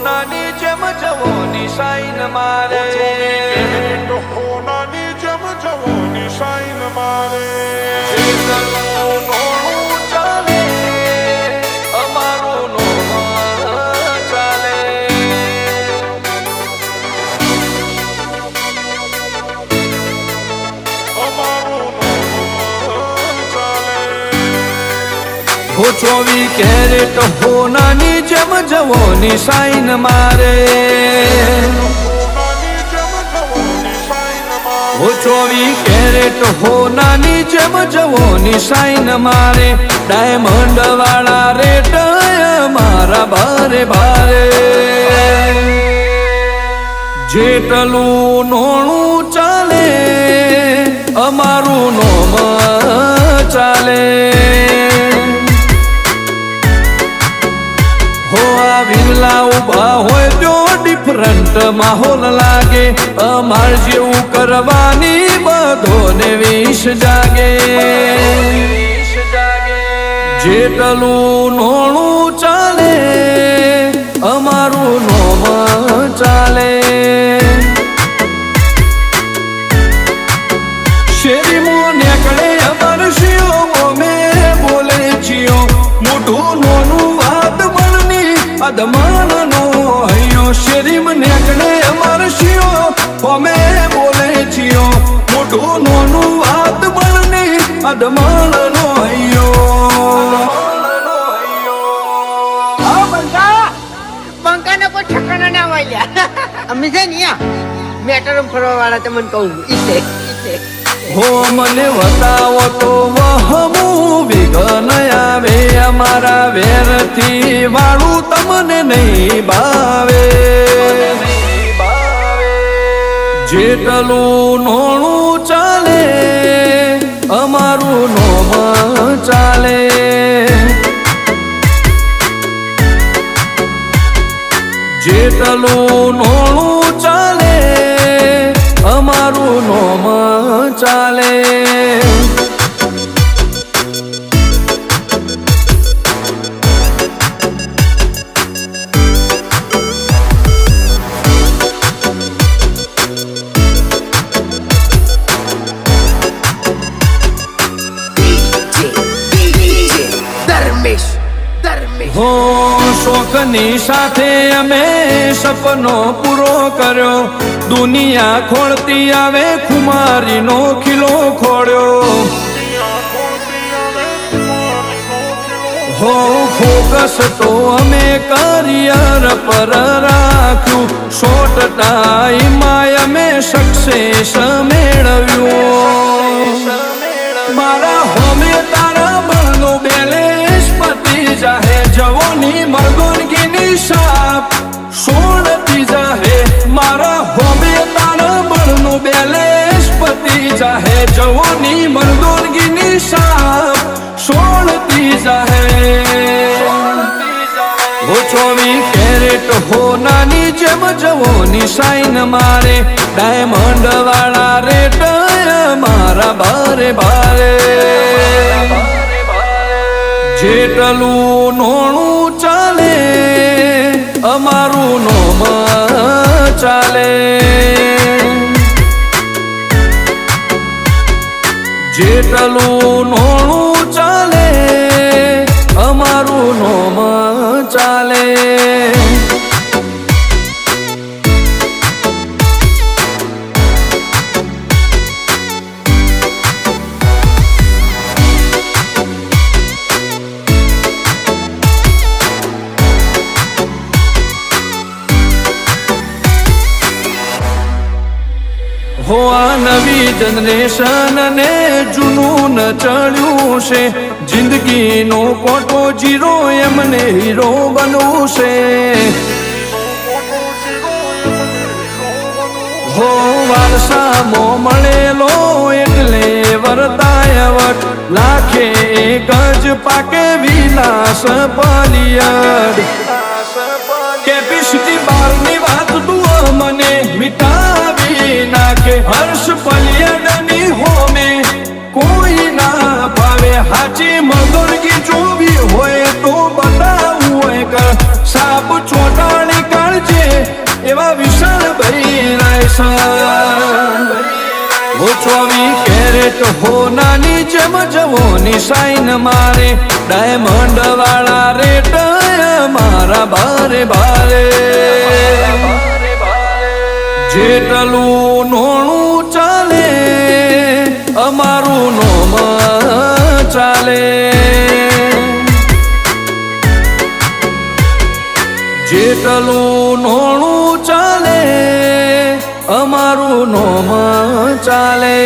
હોનાની જેમ જવોની સાઈન મારે હોનાની જેમ જવોની સાઈન મારે ચાલે અમારું નોમ ચાલે અમારું ચાલે હો 24 કેરેટ હોનાની જેમ જવોની સાઈન મારે હો 24 કેરેટ હોનાની જેમ જવોની સાઈન મારે ડાયમંડ વાળા રેટ મારા ભારે ભારે જેટલું નોણું ચાલે અમારું નોમ ચાલે હો આ વિરલા ઉભા હોય તો ડિફરન્ટ માહોલ લાગે અમાર જેવું કરવાની બધોને વિષ જાગે જેટલું નોણું ચાલે અમારું નોમ ચાલે શેરીમાં નીકળે અમાર શિયો અમે બોલે છીએ મોટું નોનું વાત મણની અદમાનનો હૈયો શેરીમાં નીકળે અમાર શિયો અમે બોલે છીએ મોટું નોનું વાત મણની અદમાનનો હૈયો બંકાને કોઈ ઠકાણા ના વાળ્યા અમે છે ને મેટરો ફરવા વાળા તમને કહું હો મને બતાવો તો વહમું વિઘન આવે અમારા વેરથી વાળું તમને નહીં ભાવે જેટલું નોણું ચાલે અમારું નોમ ચાલે જેટલું નોણું ચાલે અમારું નોમ ચાલે હો શોખની સાથે અમે સપનો પૂરો કર્યો દુનિયા ખોળતી આવે ખુમારીનો ખીલો ખોળ્યો હો ફોકસ તો અમે કરિયર પર રાખ્યું શોર્ટ ટાઈમમાં અમે સક્સેસ મેળવ્યું મારા હોમે તારા બળનું બેલેન્સ પતી જાહે જવોની મર્દોનગીની સાપ સોળતી જાહે મારા હોમે તારા બળનું બેલેન્સ પતી જાહે જવોની મર્દોનગીની સાપ સોળતી જાહે હો 24 કેરેટ હોનાની જેમ જવોની સાઈન મારે ડાયમંડ વાળા રેટ મારા ભારે ભારે જેટલું નોણું ચાલે અમારું નોમ ચાલે જેટલું નોણું ચાલે અમારું નોમ ચાલે હો આ નવી જનરેશન ને જૂનું ન ચડ્યું છે જિંદગીનો કોટો જીરો એમને હીરો બનવું છે હો વારસામાં મળેલો એટલે વર્તાયવટ લાખે ગજ પાકે વિલાસ પલિયડ કેપેસિટી બારની વાત તું મને મિટાવી નાખે હર્ષ પલિયડની હોમે કોઈ ના ભાવે હાચી મગરગી જોવી હોય તો બતાવું હોય કર સાપ ચોટાણી કાળ છે ઓ 24 કેરેટ હોનાની જેમ જવોની સાઈન મારે ડાયમંડ વાળા રેટ મારા બારે બારે જેટલું નોણું ચાલે અમારું નોમ ચાલે જેટલું નોણું ચાલે અમારું નોમ ચાલે